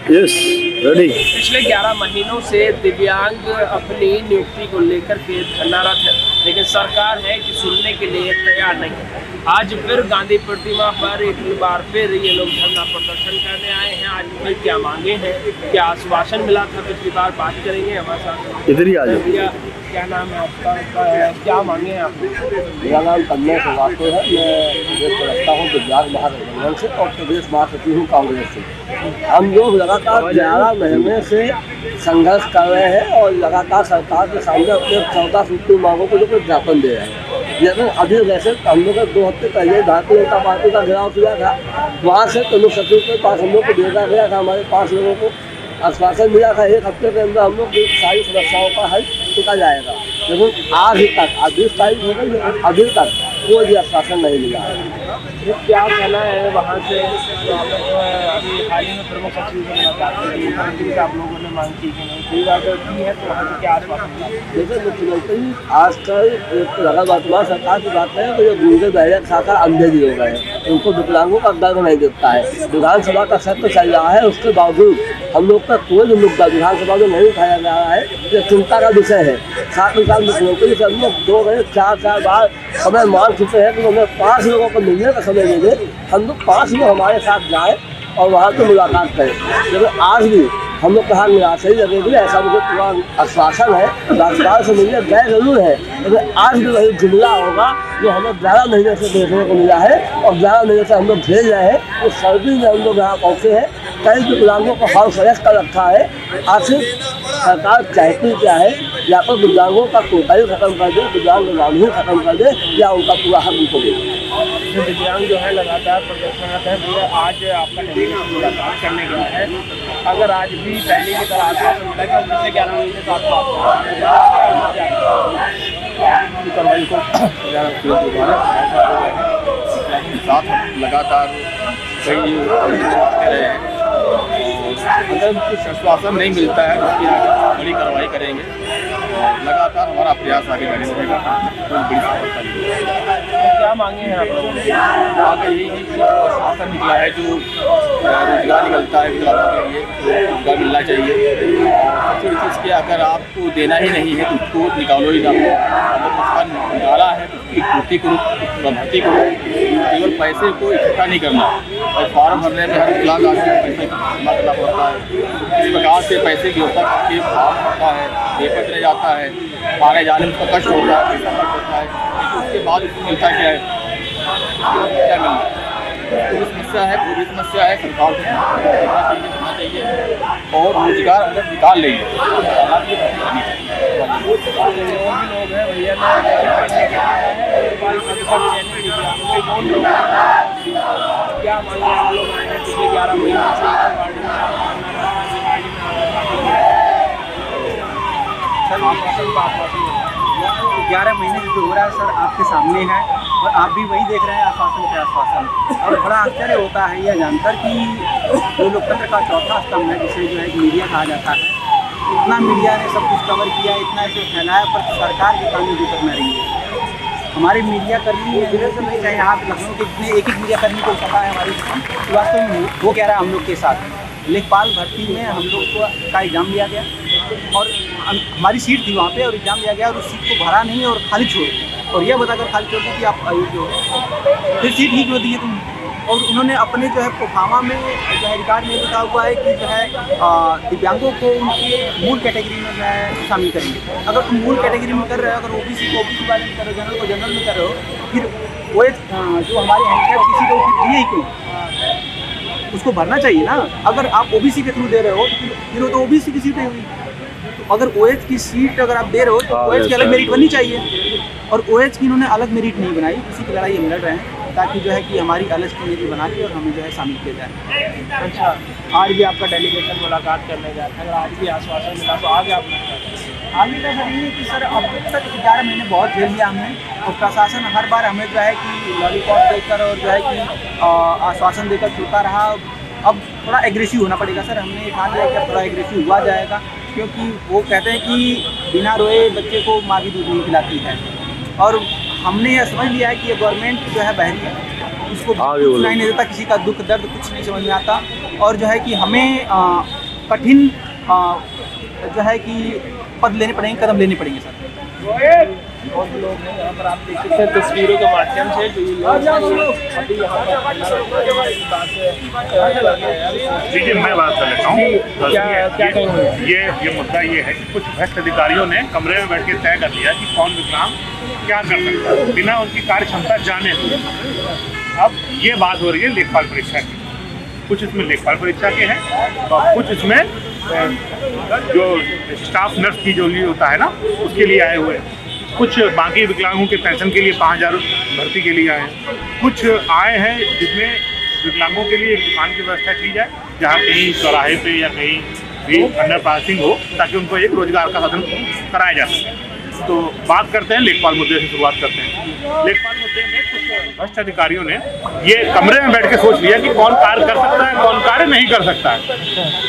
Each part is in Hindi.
Yes ready. पिछले 11 महीनों से दिव्यांग अपनी नियुक्ति को लेकर के धरनारत है, लेकिन सरकार है कि सुनने के लिए तैयार नहीं। आज फिर गांधी प्रतिमा पर एक बार फिर ये लोग धरना प्रदर्शन करने आए हैं। आज फिर क्या मांगे हैं, क्या आश्वासन मिला था पिछली बार, बात करेंगे हमारे साथ। इधर ही आ जाओ। भैया क्या नाम है आपका, क्या मांगे हैं आप? मेरा नाम कन्या श्रीवास्तव है। मैं प्रदेश रखता हूँ दिव्यांग महागठबंधन से और प्रदेश महासचिव हूँ कांग्रेस से। हम लोग लगातार 11 महीने से संघर्ष कर रहे हैं और लगातार सरकार के सामने अपने 14 सूत्री मांगों को लेकर ज्ञापन दे रहे हैं। लेकिन अभी जैसे हम लोग 2 हफ्ते पहले भारतीय जनता पार्टी का घेराव किया था, वहाँ से प्रमुख सचिव के पास हम लोग को भेजा गया था। हमारे 5 लोगों को आश्वासन मिला था 1 हफ्ते के अंदर हम लोग की सारी समस्याओं का हल चुका जाएगा, लेकिन आज तक 20 तारीख हो गई, अभी तक कोई भी आश्वासन नहीं मिला है। क्या कहना है वहाँ से? तो अभी हाल ही में प्रमुख सचिव से मुलाकात की, आप लोगों ने मांग की कि नहीं कोई बात की है, तो वहाँ से क्या आश्वासन मिला? जैसे मुख्यमंत्री आजकल लगा वर्तमान सरकार की बात है तो ये गूंगे बहरे खाकर अंधे भी हो गए हैं, उनको विकलांगों का दर्द नहीं दिखता है। विधानसभा का सत्र चल रहा है, उसके बावजूद हम लोग का कोई भी मुद्दा विधानसभा में नहीं उठाया गया है। ये चिंता का विषय है। साथ ही साथ मुख्यमंत्री से हम लोग 2 बजे 4 बार समय मांग चुके हैं कि हमें 5 लोगों को मिलने का समय दे दें, हम लोग 5 लोग हमारे साथ जाएँ और वहाँ पर मुलाकात करें। लेकिन आज भी हम लोग कहा निराशा ही लगेगी, ऐसा मुझे पूरा आश्वासन है। राज्यपाल से मिलने गए जरूर है, लेकिन आज भी वही जुमला होगा जो हमें 11 महीने से देखने को मिला है और 11 महीने से हम लोग भेज रहे हैं। तो सर्दी में हम लोग यहाँ पहुँचे हैं, कई दिव्यांगों को हाउस अरेस्ट कर रखा है। आखिर सरकार चाहती क्या है? या तो दिव्यांगों का कोटाई खत्म कर दे, दिव्यांग कानून खत्म कर दे, या उनका पूरा हक उनको दे। दिव्यांग जो है लगातार प्रदर्शनरत है। भैया आज आपका डेलीगेशन मुलाकात करने गया है, अगर आज भी पहले की तरह आश्वासन मिला कि पिछले 11 महीने से कार्रवाई को साथ लगातार कई रहे हैं। अगर कुछ आश्वासन नहीं मिलता है तो उसकी आगे बड़ी कार्रवाई करेंगे। लगातार हमारा प्रयास आगे जारी रहेगा। कोई बड़ी सफलता नहीं। क्या मांगे हैं आप लोगों ने? आगे यही कि आश्वासन निकला है जो रोजगार निकलता है विकलांगों के लिए, रोजगार मिलना चाहिए। सबसे बड़ी चीज़ कि अगर आपको देना ही नहीं है तो उसको निकालो ही ना। अगर उसका निकाला है तो उसकी पूर्ति करो, भर्ती करो। केवल पैसे को इकट्ठा नहीं करना और फॉर्म भरने में हर विकलांग आदमी को पैसे जमा करना पड़ता है। इस प्रकार से पैसे की व्यवस्था करके फॉर्म भरता है, पेपर चले जाता है, आने जाने में उसका कष्ट होता है, पैसा खर्च होता है। तो उसके बाद उसको मिलता क्या है? क्या मिलता है? पूरी समस्या है, पूरी समस्या है। सरकार को करना चाहिए और रोजगार अगर निकाल लेंगे तो हालात ये करनी चाहिए। लोग हैं भैया क्या मांगे आप लोग आए हैं पिछले 11 महीने से? सर 11 महीने से जो हो रहा है सर आपके सामने है और आप भी वही देख रहे हैं, आश्वासन के आश्वासन। और बड़ा आश्चर्य होता है यह जानकर कि जो लोकतंत्र का चौथा स्तंभ है, जिसे जो है मीडिया कहा जाता है, इतना मीडिया ने सब कुछ कवर किया, इतना इसे फैलाया, पर सरकार के कानून दिक्कत न रही है। हमारे मीडिया कर्मी चाहे यहाँ लखनऊ के जितने एक मीडिया कर्मी को पता है हमारी वास्तव में वो कह रहा है हम लोग के साथ लेखपाल भर्ती में हम लोग का एग्ज़ाम लिया गया और हमारी सीट थी वहाँ पे और एग्ज़ाम लिया गया और उस सीट को भरा नहीं और खाली छोड़ और यह बताकर खाली छोड़ दी कि आप अयोग्य हो। फिर सीट ही क्यों दी है तुम? और उन्होंने अपने जो है प्रोफार्मा में जो है रिकॉर्ड में लिखा हुआ है कि जो है दिव्यांगों को उनके मूल कैटेगरी में जो है शामिल करेंगे। अगर तुम मूल कैटेगरी में कर रहे हो, अगर ओबीसी को ओबीसी वाले में कर रहे हो, जनरल को जनरल में कर रहे हो, फिर वो जो हमारे हैंडीकैप किसी को दिए ही क्यों? उसको भरना चाहिए ना। अगर आप ओबीसी के थ्रू दे रहे हो फिर वो तो ओबीसी की सीटें हुई। तो अगर ओएच की सीट अगर आप दे रहे हो तो ओएच की अलग मेरिट बननी चाहिए और ओएच की इन्होंने अलग मेरिट नहीं बनाई। इसी की लड़ाई हम लड़ रहे हैं ताकि जो है कि हमारी अलग की मेरिट बना के और हमें जो है शामिल किया जाए। अच्छा, आज भी आपका डेलीगेशन मुलाकात करने गया था, अगर आज भी आश्वासन मिला तो आगे आप आगे का सर ये कि सर अब तक 11 महीने बहुत झेल लिया हमने और प्रशासन हर बार हमें जो है कि लॉलीपॉप देकर और जो है कि आश्वासन देकर छूटा रहा। अब थोड़ा एग्रेसिव होना पड़ेगा सर। हमने ठान लिया कि थोड़ा एग्रेसिव हुआ जाएगा, क्योंकि वो कहते हैं कि बिना रोए बच्चे को माँ भी दूध नहीं खिलाती है और हमने यह समझ लिया है कि ये गवर्नमेंट जो है बहरी है उसको सुनाई नहीं देता, किसी का दुख दर्द कुछ नहीं समझ में आता। और जो है कि हमें कठिन जो है कि पद लेने पड़ेंगे, कदम लेने पड़ेंगे सर। बहुत लोग हैं यहाँ पर, आप देख सकते हैं तस्वीरों के माध्यम से जो अभी यहाँ पर। देखिए, मैं बात कर लेता हूँ। क्या कहेंगे? ये मुद्दा ये है कि कुछ भ्रष्ट अधिकारियों ने कमरे में बैठ के तय कर लिया कि कौन विकलांग क्या कर सकता है बिना उनकी कार्य क्षमता जाने हुए। अब ये बात हो रही है लेखपाल परीक्षा की। कुछ इसमें लेखपाल परीक्षा के हैं और कुछ इसमें जो स्टाफ नर्स की जो लिए होता है ना, उसके लिए आए हुए हैं। कुछ बाकी विकलांगों के पेंशन के लिए 5000 भर्ती के लिए आए हैं। कुछ आए हैं जिसमें विकलांगों के लिए एक दुकान की व्यवस्था की जाए, जहाँ कहीं चौराहे पे या कहीं भी अंडर पासिंग हो, ताकि उनको एक रोजगार का साधन कराया जा सके। तो बात करते हैं लेखपाल मुद्दे से, शुरुआत करते हैं। लेखपाल मुद्दे में कुछ भ्रष्ट अधिकारियों ने ये कमरे में बैठ के सोच लिया कि कौन कार्य कर सकता है, कौन कार्य नहीं कर सकता है,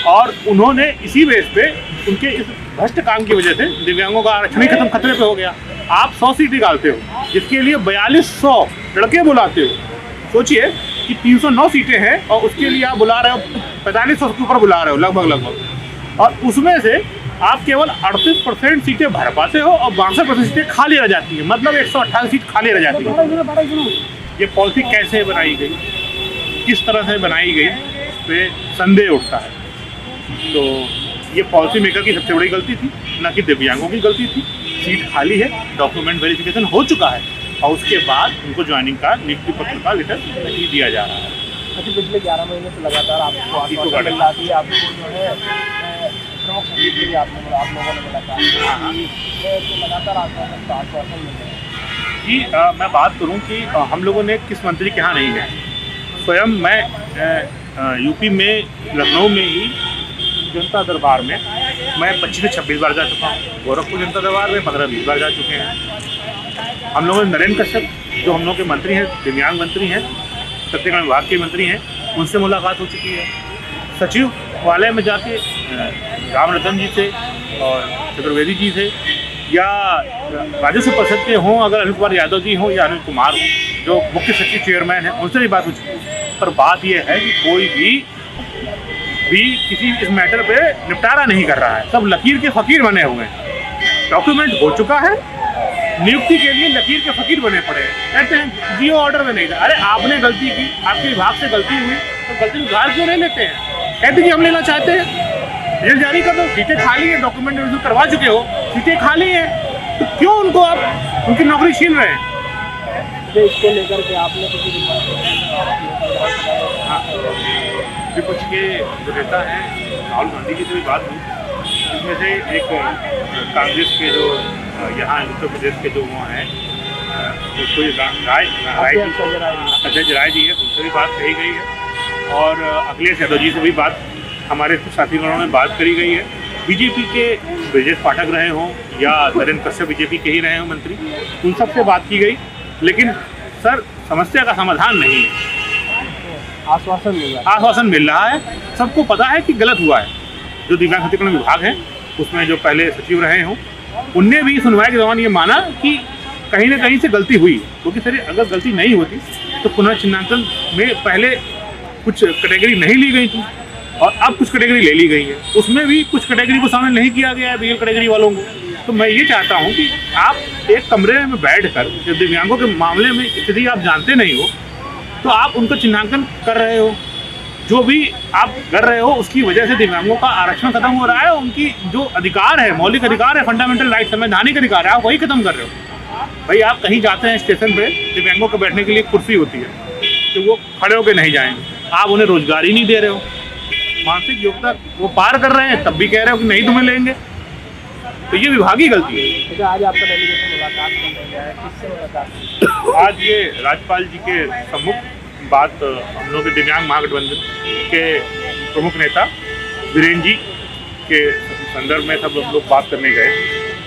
और उन्होंने इसी बेस पे उनके इस भ्रष्ट काम की वजह से दिव्यांगों का आरक्षण ही खत्म खतरे पे हो गया। आप 100 सीट निकालते हो, जिसके लिए 4200 लड़के बुलाते हो। सोचिए कि 309 सीटें हैं और उसके लिए आप बुला रहे हो 4500 के ऊपर बुला रहे हो लगभग, और उसमें से आप केवल 38% सीटें भर पाते हो और 62% सीटें खाली रह जाती है। मतलब 128 सीट खाली रह जाती है। ये पॉलिसी कैसे बनाई गई, किस तरह से बनाई गई, पे संदेह उठता है। तो ये पॉलिसी मेकर की सबसे बड़ी गलती थी, न कि दिव्यांगों की गलती थी। सीट खाली है, डॉक्यूमेंट वेरिफिकेशन हो चुका है और उसके बाद उनको ज्वाइनिंग का, नियुक्ति पत्र का लेटर नहीं दिया जा रहा है। अच्छा, पिछले 11 महीने से लगातार आपको आश्वासन मिल रहा था, आपको जो है प्रमुख सचिव के लिए आप लोगों ने मुलाकात की, लगातार आश्वासन मिल रहे हैं कि मैं बात करूं कि हम लोगों ने किस मंत्री के यहाँ नहीं गए। स्वयं मैं यूपी में लखनऊ में ही जनता दरबार में मैं 25 से 26 बार जा चुका हूँ। गोरखपुर जनता दरबार में 15-20 बार जा चुके हैं। हम लोगों ने नरेंद्र कश्यप, जो हम लोग के मंत्री हैं, दिव्यांग मंत्री हैं, सत्यकरण विभाग के मंत्री हैं, उनसे मुलाकात हो चुकी है। सचिवालय में जाके राम रतन जी से और चतुर्वेदी जी से, या राजस्व परिषद के हों अगर अनिल कुमार यादव जी हों या अनिल कुमार हों, जो मुख्य सचिव चेयरमैन हैं, उनसे भी बात हो चुकी है। पर बात यह है कि कोई भी किसी इस मैटर पे निपटारा नहीं कर रहा है। सब लकीर के फ़कीर बने हुए हैं। डॉक्यूमेंट हो चुका है, नियुक्ति के लिए लकीर के फ़कीर बने पड़े हैं। कहते हैं जियो ऑर्डर में नहीं था। अरे आपने गलती की, आपके विभाग से गलती हुई, तो गलती सुधार क्यों नहीं लेते हैं? कहते कि हम लेना चाहते हैं, रिजल्ट जारी कर दो। सीटें खाली है, डॉक्यूमेंट रिव्यू करवा चुके हो, सीटें खाली हैं, तो क्यों उनको आप उनकी नौकरी छीन रहे हैं? इसको लेकर के आपने किसी विपक्ष के जो नेता हैं राहुल गांधी जी से भी बात हुई। इसमें से एक कांग्रेस के जो यहाँ उत्तर प्रदेश के जो वो हैं, कोई अजय राय जी है, उनसे भी बात कही गई है। और अखिलेश यादव जी से भी बात, हमारे कुछ साथीगणों में बात करी गई है। बीजेपी के ब्रजेश पाठक रहे हों या नरेंद्र कश्यप बीजेपी के ही रहे हों मंत्री, उन सब से बात की गई। लेकिन सर, समस्या का समाधान नहीं है। आश्वासन मिल रहा है। सबको पता है कि गलत हुआ है। जो दिव्यांग सशक्तिकरण विभाग है, उसमें जो पहले सचिव रहे हों, उनने भी सुनवाई के दौरान ये माना कि कहीं ना कहीं से गलती हुई। क्योंकि सर, अगर गलती नहीं होती तो पुनर्चिन्हांकन में पहले कुछ कैटेगरी नहीं ली गई थी और अब कुछ कैटेगरी ले ली गई है। उसमें भी कुछ कैटेगरी को शामिल नहीं किया गया है, बीएल कैटेगरी वालों को। तो मैं ये चाहता हूँ कि आप एक कमरे में बैठकर जब दिव्यांगों के मामले में स्थिति आप जानते नहीं हो, तो आप उनको चिन्हांकन कर रहे हो। जो भी आप कर रहे हो उसकी वजह से दिव्यांगों का आरक्षण खत्म हो रहा है। उनकी जो अधिकार है, मौलिक अधिकार है, फंडामेंटल राइट, संवैधानिक अधिकार है, आप वही खत्म कर रहे हो। भाई, आप कहीं जाते हैं स्टेशन पे, दिव्यांगों को बैठने के लिए कुर्सी होती है, तो वो खड़े होकर नहीं जाएंगे। आप उन्हें रोजगार ही नहीं दे रहे हो। मानसिक योग्यता वो पार कर रहे हैं, तब भी कह रहे हो कि नहीं तुम्हें लेंगे। तो ये विभाग ही गलती है। आज आपका डेलीगेशन मुलाकात करने गया है, किससे मुलाकात? आज ये राज्यपाल जी के सम्मुख बात हम लोग के दिव्यांग महागठबंधन के प्रमुख नेता वीरेंद्र जी के संदर्भ में सब लोग बात करने गए।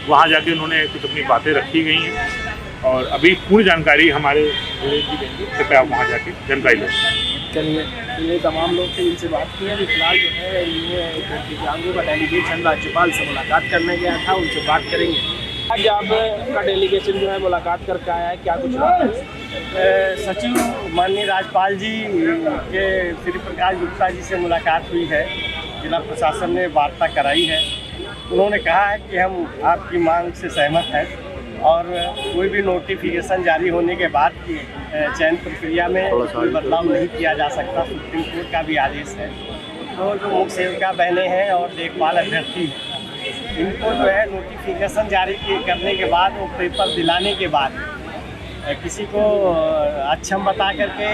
वहाँ जाके उन्होंने कुछ अपनी बातें रखी गई हैं और अभी पूरी जानकारी हमारे वीरेंद्र जी देंगे। कृपया आप वहाँ जाके जानकारी लें। चलिए, ये तमाम लोग थे, इनसे बात की है। अभी फिलहाल जो है ये दिव्यांगों का डेलीगेशन राज्यपाल से मुलाकात करने गया था, उनसे बात करेंगे। आज आपका डेलीगेशन जो है मुलाकात करके आया है, क्या कुछ बात है? सचिव माननीय राज्यपाल जी के श्री प्रकाश गुप्ता जी से मुलाकात हुई है। जिला प्रशासन ने वार्ता कराई है। उन्होंने कहा है कि हम आपकी मांग से सहमत हैं और कोई भी नोटिफिकेशन जारी होने के बाद की चयन प्रक्रिया में कोई बदलाव नहीं किया जा सकता। सुप्रीम कोर्ट का भी आदेश है। तो जो मुख्य सेविका बहनें हैं और देखभाल अभ्यर्थी हैं, इनको जो है नोटिफिकेशन जारी करने के बाद वो पेपर दिलाने के बाद किसी को अक्षम बता करके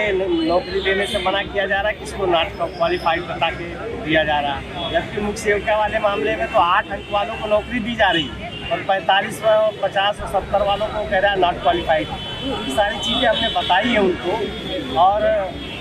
नौकरी देने से मना किया जा रहा है, किसी को नॉट क्वालिफाइड बता के दिया जा रहा है। जबकि मुख्य सेविका वाले मामले में तो 8 अंक वालों को नौकरी दी जा रही है और 45, 50 और 70 वालों को कह रहा है नॉट क्वालिफाइड। ये सारी चीज़ें हमने बताई है उनको। और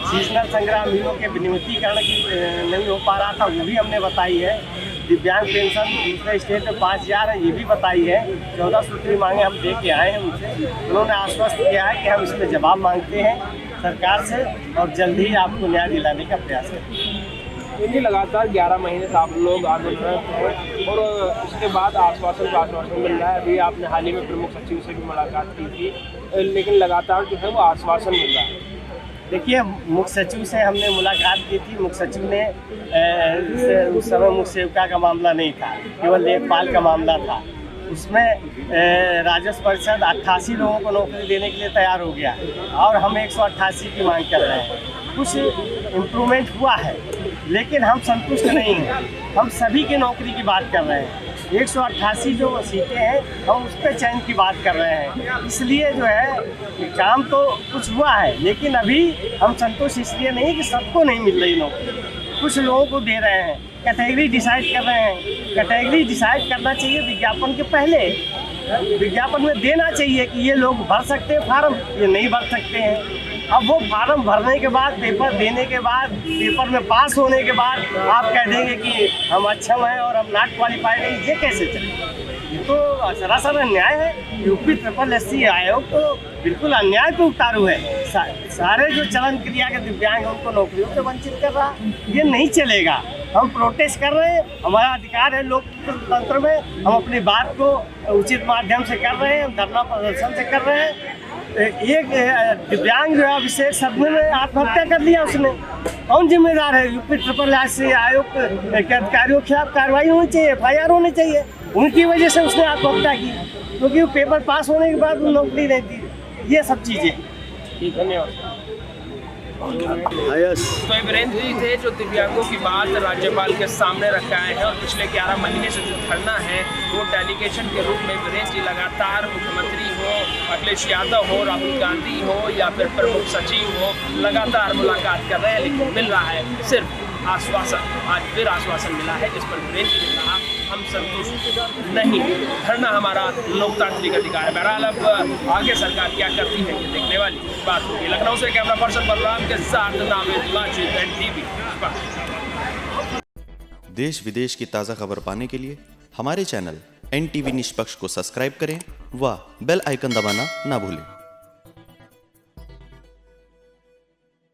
सीजनल संग्रामीणों के विनियमितीकरण की नहीं हो पा रहा था, वो भी हमने बताई है। दिव्यांग पेंशन दूसरे स्टेट में 5000 है, ये भी बताई है। 14 सूत्री मांगे हम दे के आए हैं उनसे। उन्होंने आश्वस्त किया है कि हम इस पर जवाब मांगते हैं सरकार से और जल्द ही आपको न्याय दिलाने का प्रयास करेंगे। इनकी लगातार 11 महीने से आप लोग आंदोलन हैं और उसके बाद आश्वासन मिल रहा है। अभी आपने हाल ही में प्रमुख सचिव से भी मुलाकात की थी, लेकिन लगातार जो है वो आश्वासन मिल रहा है। देखिए, मुख्य सचिव से हमने मुलाकात की थी। मुख्य सचिव ने उस समय मुख्य सेविका का मामला नहीं था, केवल लेखपाल का मामला था। उसमें राजस्व परिषद 88 लोगों को नौकरी देने के लिए तैयार हो गया और हम 188 की मांग कर रहे हैं। कुछ इम्प्रूवमेंट हुआ है, लेकिन हम संतुष्ट नहीं हैं। हम सभी की नौकरी की बात कर रहे हैं। 188 जो सीटें हैं, हम उस पर चयन की बात कर रहे हैं। इसलिए जो है काम तो कुछ हुआ है, लेकिन अभी हम संतुष्ट इसलिए नहीं कि सबको नहीं मिल रही नौकरी। कुछ लोगों को दे रहे हैं, कैटेगरी डिसाइड कर रहे हैं। कैटेगरी डिसाइड करना चाहिए विज्ञापन के पहले। विज्ञापन में देना चाहिए कि ये लोग भर सकते हैं फार्म, ये नहीं भर सकते हैं। अब वो फार्म भरने के बाद, पेपर देने के बाद, पेपर में पास होने के बाद आप कह देंगे कि हम अक्षम हैं और हम नॉट क्वालिफाइड हैं, ये कैसे चलेगा? ये तो सरासर अन्याय है। यूपी SSSC आयोग तो बिल्कुल अन्याय पे उतारू है। सारे जो चलन क्रिया के दिव्यांग हैं उनको नौकरियों से वंचित कर रहा। ये नहीं चलेगा। हम प्रोटेस्ट कर रहे हैं, हमारा अधिकार है लोकतंत्र में। हम अपनी बात को उचित माध्यम से कर रहे हैं, धरना प्रदर्शन से कर रहे हैं। एक दिव्यांग जो है अभिषेक सदमे में आत्महत्या कर लिया उसने। कौन जिम्मेदार है? यूपी SSSC आयोग के अधिकारियों के खिलाफ कार्रवाई होनी चाहिए, FIR होनी चाहिए। उनकी वजह से उसने आत्महत्या की, क्योंकि वो पेपर पास होने के बाद नौकरी नहीं दी। ये सब चीज़ें। ठीक, धन्यवाद। तो वीरेंद्र जी थे जो दिव्यांगों की बात राज्यपाल के सामने रखाए हैं और पिछले 11 महीने से जो धरना है वो डेलीगेशन के रूप में वीरेंद्र जी लगातार मुख्यमंत्री हो, अखिलेश यादव हो, राहुल गांधी हो या फिर प्रमुख सचिव हो, लगातार मुलाकात कर रहे हैं, लेकिन मिल रहा है सिर्फ आश्वासन। आज फिर आश्वासन मिला है जिस पर वीरेंद्र जी ने कहा हम संतुष्ट नहीं, धरना हमारा लोकतांत्रिक अधिकार है। बहरहाल अब आगे सरकार क्या करती है ये देखने वाली बात होगी। लखनऊ से कैमरा पर्सन बलराम के साथ नावेद माजिद, NTV। देश विदेश की ताज़ा खबर पाने के लिए हमारे चैनल NTV निष्पक्ष को सब्सक्राइब करें व बेल आइकन दबाना ना भूलें।